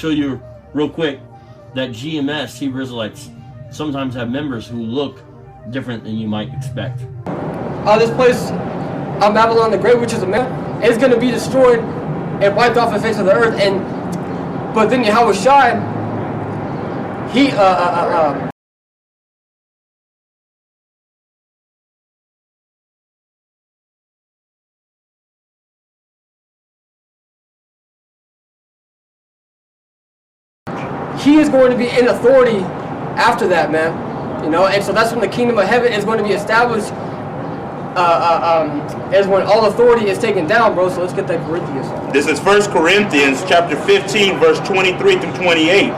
show you real quick that GMS, Hebrew Israelites, sometimes have members who look different than you might expect. This place, Babylon the Great, which is a man, is going to be destroyed and wiped off the face of the earth. But then Yahweh Shai, he is going to be in authority after that, man. You know, and so that's when the kingdom of heaven is going to be established. Is when all authority is taken down, bro. So let's get that Corinthians. This is 1 Corinthians chapter 15, verse 23 through 28.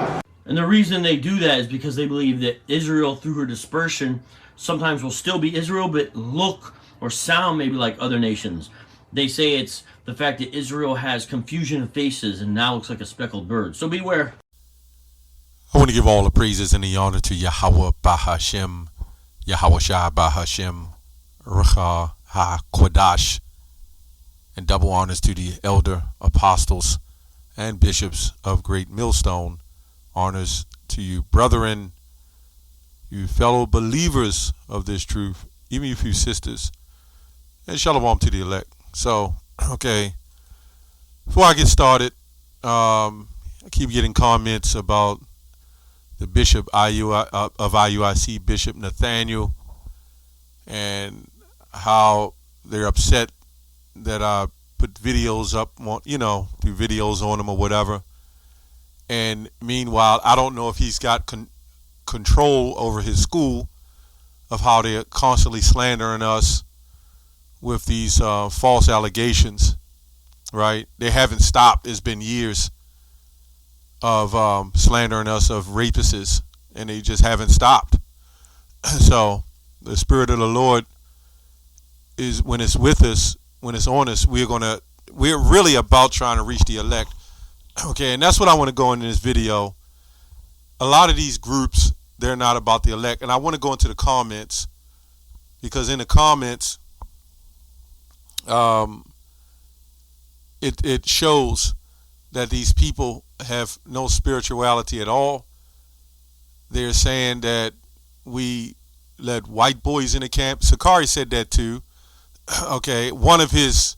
And the reason they do that is because they believe that Israel, through her dispersion, sometimes will still be Israel, but look or sound maybe like other nations. They say it's the fact that Israel has confusion of faces and now looks like a speckled bird. So beware. I want to give all the praises and the honor to Yahweh Bahashem, Yahweh Shai Bahashem, Rucha HaKodash, and double honors to the elder apostles and bishops of Great Millstone. Honors to you, brethren, you fellow believers of this truth, even you few sisters, and shalom to the elect. So, okay, before I get started, I keep getting comments about the bishop of IUIC, Bishop Nathaniel, and how they're upset that I put videos up, you know, do videos on him or whatever. And meanwhile, I don't know if he's got control over his school, of how they're constantly slandering us with these false allegations, right? They haven't stopped. It's been years of slandering us of rapists, and they just haven't stopped. So the Spirit of the Lord is, when it's with us, when it's on us, we're really about trying to reach the elect. Okay, and that's what I want to go into this video. A lot of these groups, they're not about the elect, and I want to go into the comments, because in the comments, it shows that these people have no spirituality at all. They're saying that we let white boys in the camp. Sakari said that too. Okay, one of his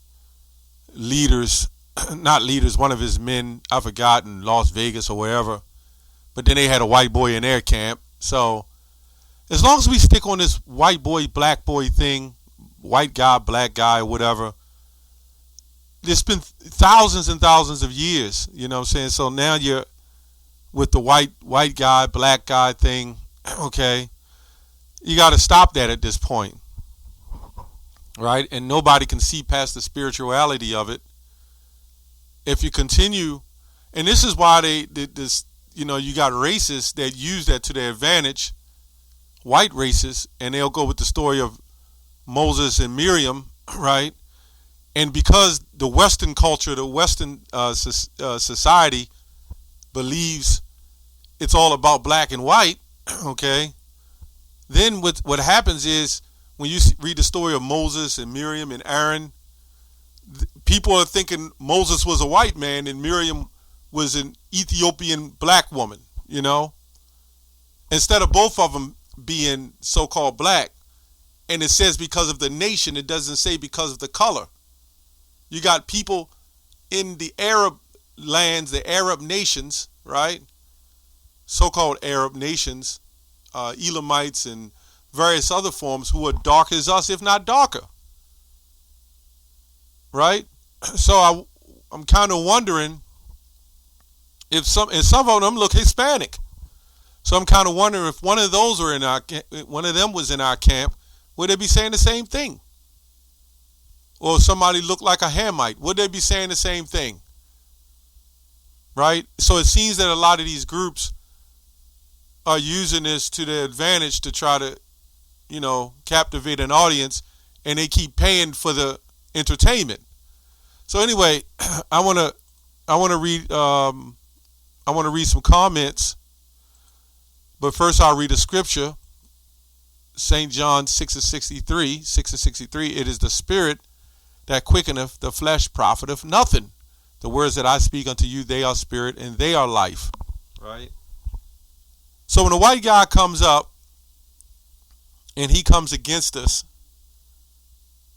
leaders, one of his men, I forgot, in Las Vegas or wherever, but then they had a white boy in their camp. So as long as we stick on this white boy, black boy thing, white guy, black guy, whatever, it's been thousands and thousands of years, you know what I'm saying? So now you're with the white guy, black guy thing, okay? You got to stop that at this point, right? And nobody can see past the spirituality of it. If you continue, and this is why you got racists that use that to their advantage, white racists, and they'll go with the story of Moses and Miriam, right? And because the Western culture, the Western society believes it's all about black and white, okay, then what happens is, when you read the story of Moses and Miriam and Aaron, people are thinking Moses was a white man and Miriam was an Ethiopian black woman, you know, instead of both of them being so-called black. And it says because of the nation, it doesn't say because of the color. You got people in the Arab lands, the Arab nations, right? So-called Arab nations, Elamites and various other forms, who are dark as us, if not darker, right? So I'm kind of wondering if some of them look Hispanic. So I'm kind of wondering if one of those one of them was in our camp, would they be saying the same thing? Or somebody looked like a Hamite, would they be saying the same thing? Right? So it seems that a lot of these groups are using this to their advantage to try to, captivate an audience, and they keep paying for the entertainment. So anyway, I want to read some comments, but first I'll read a scripture. St. John 6:63. It is the spirit that quickeneth, the flesh profiteth nothing. The words that I speak unto you, they are spirit and they are life. Right? So when a white guy comes up and he comes against us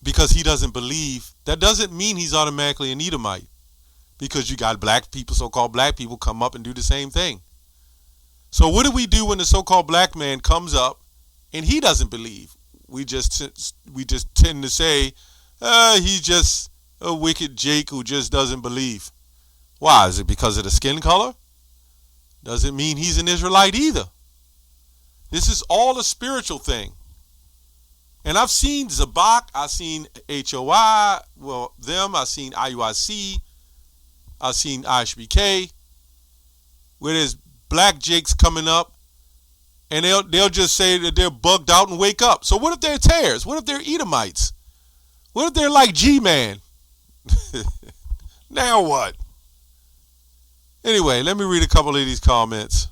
because he doesn't believe, that doesn't mean he's automatically an Edomite. Because you got black people, so-called black people, come up and do the same thing. So what do we do when the so-called black man comes up and he doesn't believe? We just tend to say, he's just a wicked Jake who just doesn't believe. Why? Is it because of the skin color? Doesn't mean he's an Israelite either. This is all a spiritual thing. And I've seen Zabak, I've seen HOI, I've seen IUIC, I've seen ISBK, where there's black jakes coming up, and they'll just say that they're bugged out and wake up. So what if they're tares? What if they're Edomites? What if they're like G-Man? Now what? Anyway, let me read a couple of these comments.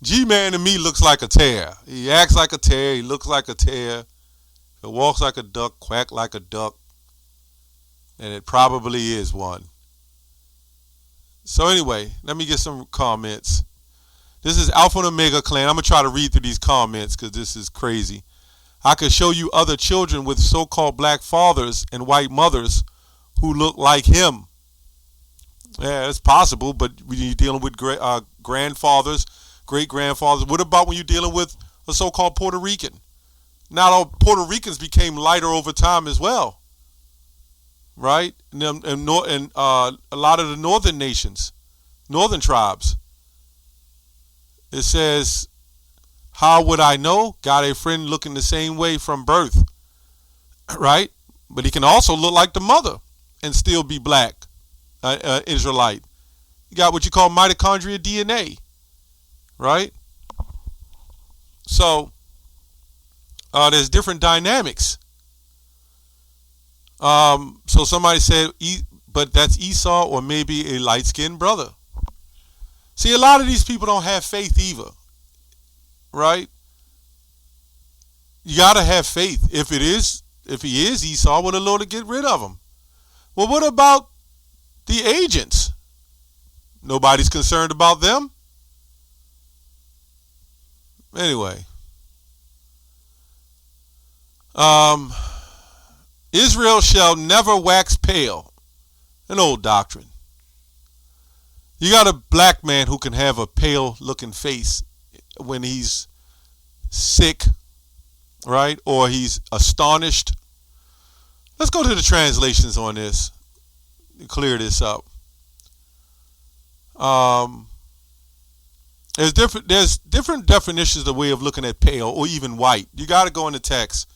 G-Man to me looks like a tear. He acts like a tear. He looks like a tear. He walks like a duck, quack like a duck. And it probably is one. So anyway, let me get some comments. This is Alpha and Omega Clan. I'm going to try to read through these comments because this is crazy. I could show you other children with so-called black fathers and white mothers who look like him. Yeah, it's possible, but when you're dealing with grandfathers, great-grandfathers, what about when you're dealing with a so-called Puerto Rican? Not all Puerto Ricans became lighter over time as well, right? And a lot of the northern nations, northern tribes. It says, how would I know? Got a friend looking the same way from birth, right? But he can also look like the mother and still be black. Israelite. You got what you call mitochondria DNA, right? So there's different dynamics. So somebody said, but that's Esau or maybe a light-skinned brother. See, a lot of these people don't have faith either, right? You gotta have faith. If he is Esau, well, the Lord will get rid of him. Well, what about the agents? Nobody's concerned about them. Anyway. Israel shall never wax pale. An old doctrine. You got a black man who can have a pale looking face when he's sick, right? Or he's astonished. Let's go to the translations on this. Clear this up. There's different definitions of the way of looking at pale or even white. You got to go in the text.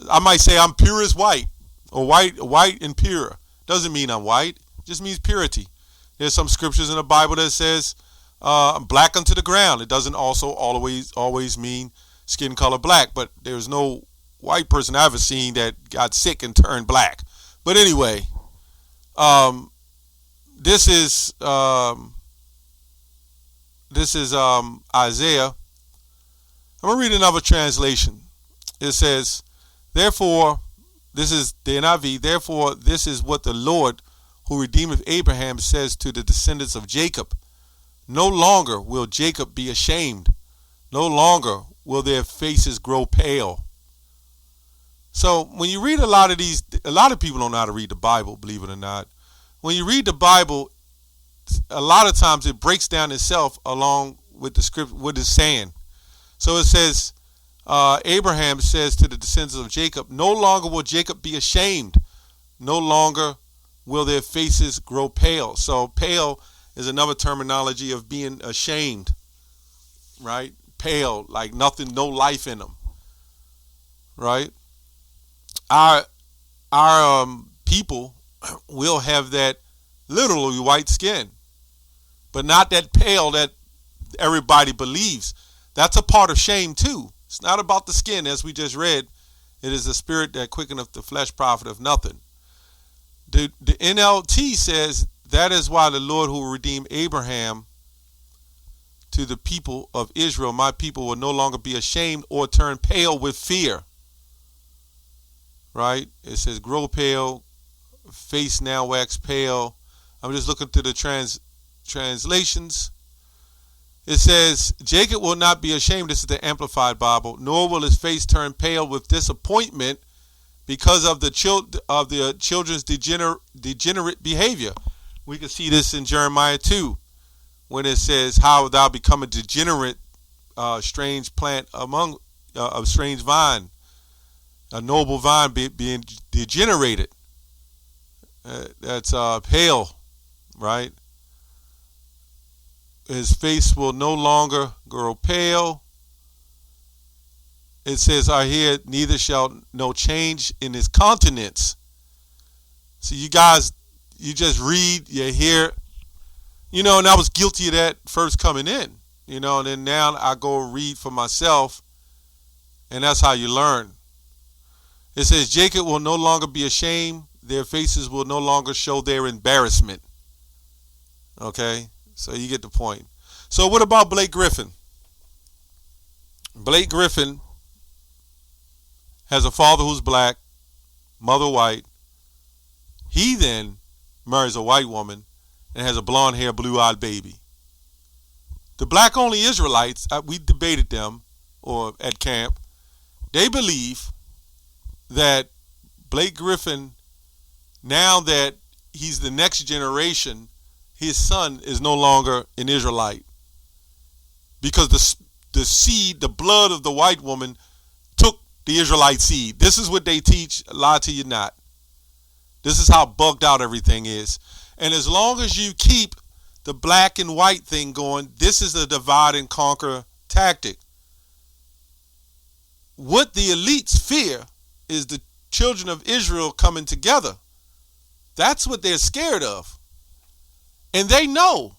I might say I'm pure as white, or white and pure. Doesn't mean I'm white. It just means purity. There's some scriptures in the Bible that says black unto the ground. It doesn't also always mean skin color black, but there's no white person I've ever seen that got sick and turned black. But anyway, this is Isaiah. I'm going to read another translation. It says, therefore, this is the NIV, therefore this is what the Lord who redeemeth Abraham says to the descendants of Jacob. No longer will Jacob be ashamed. No longer will their faces grow pale. So when you read a lot of people don't know how to read the Bible, believe it or not. When you read the Bible, a lot of times it breaks down itself along with the script, what it's saying. So it says, Abraham says to the descendants of Jacob, no longer will Jacob be ashamed. No longer will their faces grow pale. So pale is another terminology of being ashamed, right? Pale, like nothing, no life in them, right? Our people will have that literally white skin, but not that pale that everybody believes. That's a part of shame too. It's not about the skin, as we just read. It is the spirit that quickeneth the flesh profiteth nothing. The NLT says that is why the Lord who will redeem Abraham to the people of Israel, my people, will no longer be ashamed or turn pale with fear. Right? It says grow pale, face now wax pale. I'm just looking through the translations. It says, Jacob will not be ashamed, this is the Amplified Bible, nor will his face turn pale with disappointment because of the children's degenerate behavior. We can see this in Jeremiah 2, when it says, how thou become a degenerate, strange plant among a strange vine, a noble vine being degenerated. That's pale, right? His face will no longer grow pale. It says, I hear, neither shall no change in his countenance. So you guys, you just read, you hear, and I was guilty of that first coming in, and then now I go read for myself, and that's how you learn. It says, Jacob will no longer be ashamed. Their faces will no longer show their embarrassment. Okay? So you get the point. So what about Blake Griffin? Blake Griffin has a father who's black, mother white. He then marries a white woman and has a blonde hair, blue-eyed baby. The black-only Israelites, we debated them or at camp, they believe that Blake Griffin, now that he's the next generation, his son is no longer an Israelite because the seed, the blood of the white woman took the Israelite seed. This is what they teach, lie to you not. This is how bugged out everything is. And as long as you keep the black and white thing going, this is a divide and conquer tactic. What the elites fear is the children of Israel coming together. That's what they're scared of. And they know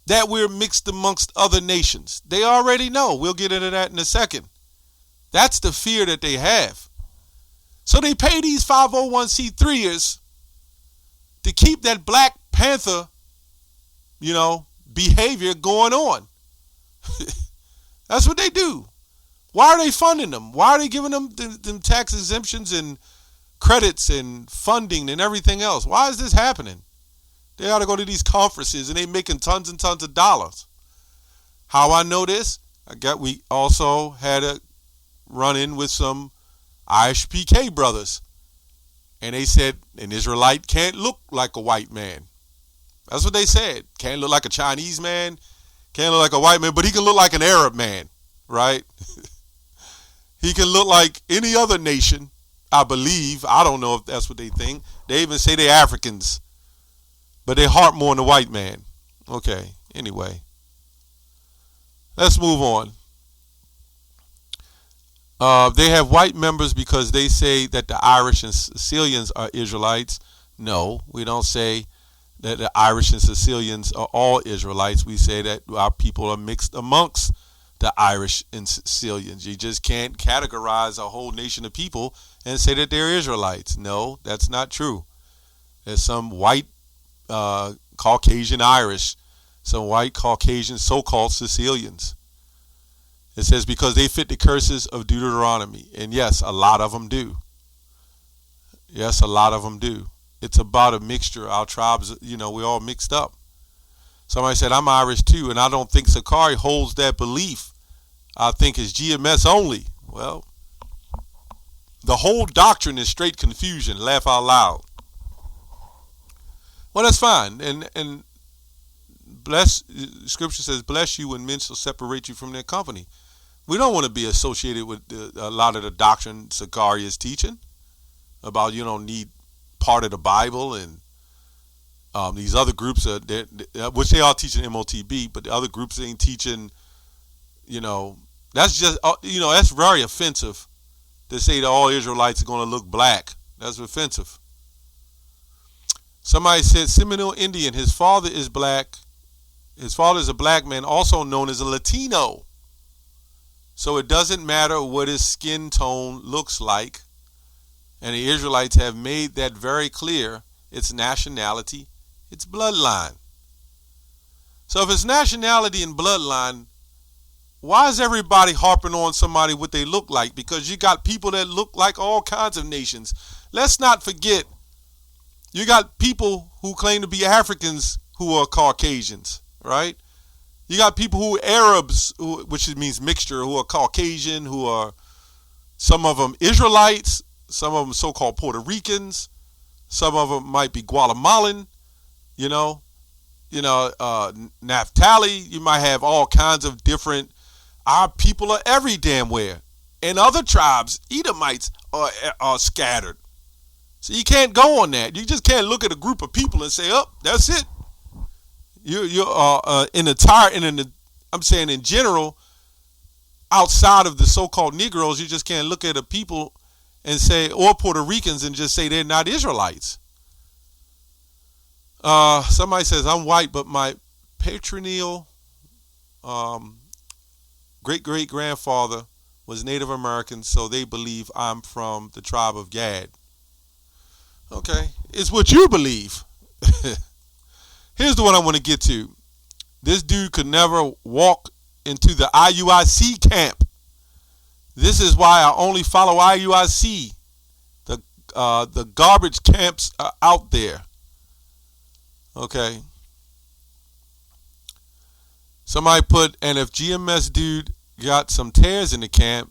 that we're mixed amongst other nations. They already know. We'll get into that in a second. That's the fear that they have. So they pay these 501c3ers to keep that Black Panther, behavior going on. That's what they do. Why are they funding them? Why are they giving them tax exemptions and credits and funding and everything else? Why is this happening? They ought to go to these conferences and they making tons and tons of dollars. How I know this? We also had a run-in with some Irish PK brothers. And they said an Israelite can't look like a white man. That's what they said. Can't look like a Chinese man. Can't look like a white man, but he can look like an Arab man, right? He can look like any other nation, I believe. I don't know if that's what they think. They even say they're Africans, but they harp more on the white man. Okay, anyway. Let's move on. They have white members because they say that the Irish and Sicilians are Israelites. No, we don't say that the Irish and Sicilians are all Israelites. We say that our people are mixed amongst the Irish and Sicilians. You just can't categorize a whole nation of people and say that they're Israelites. No, that's not true. There's some white Caucasian Irish, some white Caucasian so-called Sicilians. It says because they fit the curses of Deuteronomy. And yes, a lot of them do. Yes, a lot of them do. It's about a mixture. Our tribes, we're all mixed up. Somebody said, I'm Irish too, and I don't think Sakari holds that belief. I think it's GMS only. Well, the whole doctrine is straight confusion. Laugh out loud. Well, that's fine. And Scripture says, bless you when men shall separate you from their company. We don't want to be associated with a lot of the doctrine Sakari is teaching about you don't need part of the Bible and these other groups, which they are teaching MOTB, but the other groups ain't teaching, that's just, that's very offensive to say that all Israelites are going to look black. That's offensive. Somebody said Seminole Indian, his father is black. His father is a black man, also known as a Latino. So it doesn't matter what his skin tone looks like. And the Israelites have made that very clear. It's nationality, it's bloodline. So if it's nationality and bloodline, why is everybody harping on somebody what they look like? Because you got people that look like all kinds of nations. Let's not forget You got people who claim to be Africans who are Caucasians, right? You got people who are Arabs, which means mixture, who are Caucasian, who are some of them Israelites, some of them so-called Puerto Ricans, some of them might be Guatemalan, Naphtali. You might have all kinds of different. Our people are every damn where, and other tribes, Edomites, are scattered. So you can't go on that. You just can't look at a group of people and say, "Oh, that's it." I'm saying in general, outside of the so-called Negroes, you just can't look at a people and say, or Puerto Ricans, and just say they're not Israelites. Somebody says I'm white, but my patrilineal great-great-grandfather was Native American, so they believe I'm from the tribe of Gad. Okay, it's what you believe. Here's the one I want to get to. This dude could never walk into the IUIC camp. This is why I only follow IUIC. The garbage camps are out there. Okay. Somebody put, and if GMS dude got some tares in the camp,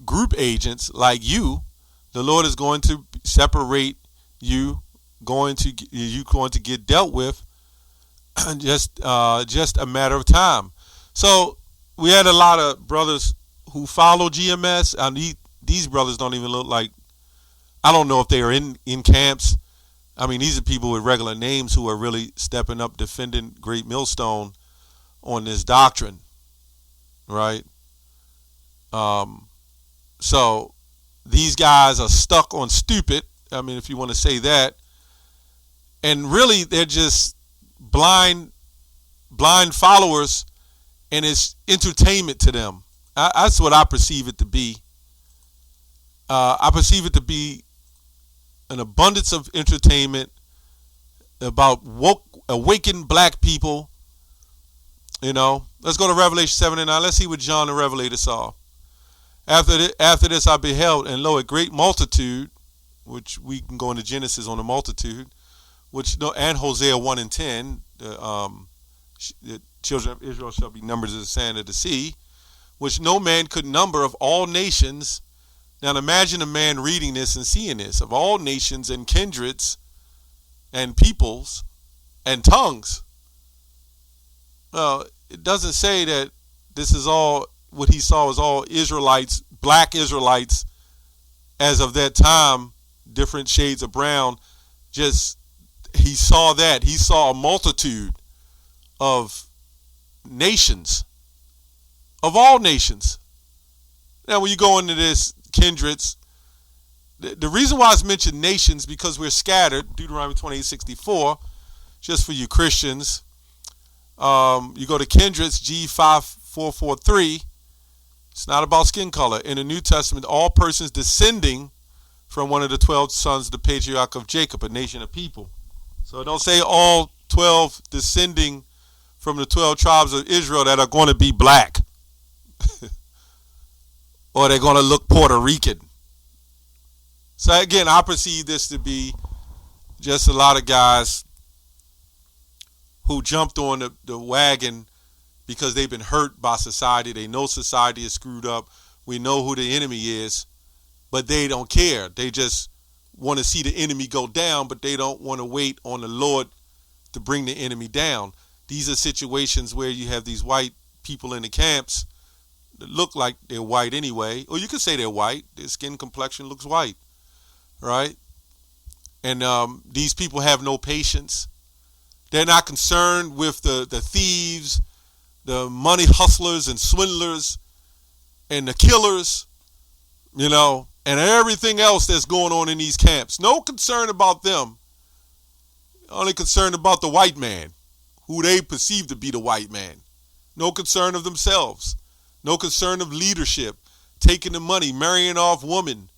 group agents like you, the Lord is going to separate you, going to get dealt with, just a matter of time. So we had a lot of brothers who follow GMS, and these brothers don't even look like, I don't know if they are in camps. I mean, these are people with regular names who are really stepping up, defending Great Millstone on this doctrine, right? So these guys are stuck on stupid. I mean, if you want to say that. And really, they're just blind followers, and it's entertainment to them. That's what I perceive it to be. I perceive it to be an abundance of entertainment about awakened black people. Let's go to Revelation 7 and 9. Let's see what John the Revelator saw. After this I beheld, and lo, a great multitude, which we can go into Genesis on the multitude, and Hosea 1 and 10, the children of Israel shall be numbered as the sand of the sea, which no man could number, of all nations. Now imagine a man reading this and seeing this, of all nations and kindreds and peoples and tongues. Well, it doesn't say that this is all, what he saw was all Israelites, black Israelites, as of that time, different shades of brown. Just, he saw that. He saw a multitude of nations, of all nations. Now, when you go into this, kindreds, the reason why it's mentioned nations, because we're scattered, Deuteronomy 28:64, just for you Christians. You go to kindreds, G5443. It's not about skin color. In the New Testament, all persons descending from one of the 12 sons of the patriarch of Jacob, a nation of people. So don't say all 12 descending from the 12 tribes of Israel that are going to be black. Or they're going to look Puerto Rican. So again, I perceive this to be just a lot of guys who jumped on the wagon because they've been hurt by society. They know society is screwed up. We know who the enemy is, but they don't care. They just want to see the enemy go down, but they don't want to wait on the Lord to bring the enemy down. These are situations where you have these white people in the camps that look like they're white anyway, or you could say they're white. Their skin complexion looks white, right? And these people have no patience. They're not concerned with the thieves, the money hustlers and swindlers, and the killers, and everything else that's going on in these camps. No concern about them. Only concerned about the white man, who they perceive to be the white man. No concern of themselves. No concern of leadership, taking the money, marrying off women,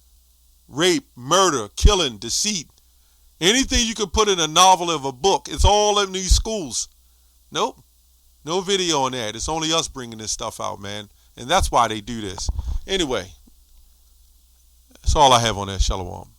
rape, murder, killing, deceit. Anything you could put in a novel or a book, it's all in these schools. Nope. No video on that. It's only us bringing this stuff out, man. And that's why they do this. Anyway, that's all I have on that. Shalom.